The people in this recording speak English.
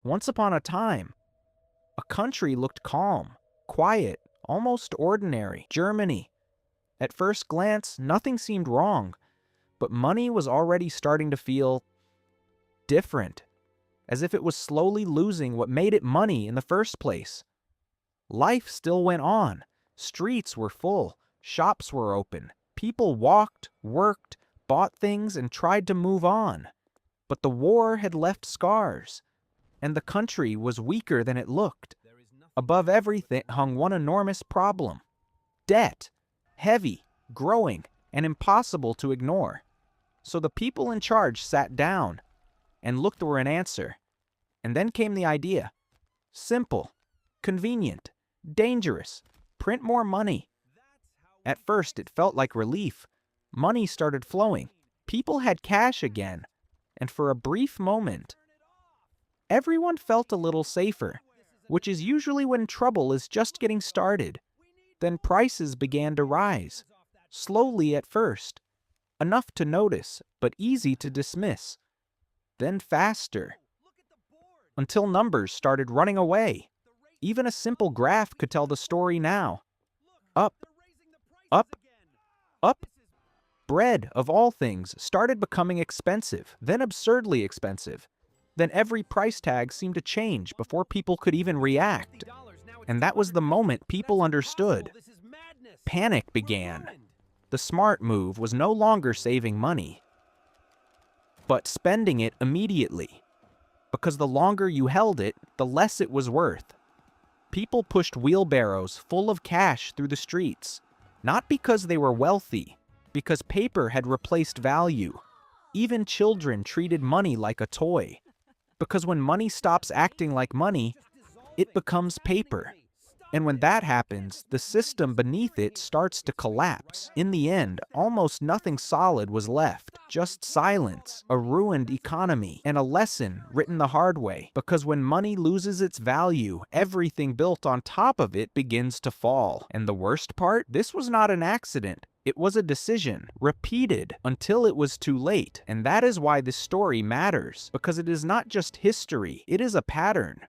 Once upon a time, a country looked calm, quiet, almost ordinary. Germany. At first glance, nothing seemed wrong, but money was already starting to feel different, as if it was slowly losing what made it money in the first place. Life still went on. Streets were full, shops were open, people walked, worked, bought things, and tried to move on. But the war had left scars, and the country was weaker than it looked. Above everything hung one enormous problem: debt, heavy, growing, and impossible to ignore. So the people in charge sat down and looked for an answer. And then came the idea. Simple, convenient, dangerous. Print more money. At first, it felt like relief. Money started flowing. People had cash again. And for a brief moment, everyone felt a little safer, which is usually when trouble is just getting started. Then prices began to rise, slowly at first, enough to notice, but easy to dismiss. Then faster, until numbers started running away. Even a simple graph could tell the story now. Up, up, up. Bread, of all things, started becoming expensive, then absurdly expensive. Then every price tag seemed to change before people could even react. And that was the moment people understood. Panic began. The smart move was no longer saving money, but spending it immediately. Because the longer you held it, the less it was worth. People pushed wheelbarrows full of cash through the streets, not because they were wealthy, because paper had replaced value. Even children treated money like a toy, because when money stops acting like money, it becomes paper. And when that happens, the system beneath it starts to collapse. In the end, almost nothing solid was left. Just silence, a ruined economy, and a lesson written the hard way. Because when money loses its value, everything built on top of it begins to fall. And the worst part? This was not an accident. It was a decision, repeated until it was too late. And that is why this story matters, because it is not just history, it is a pattern.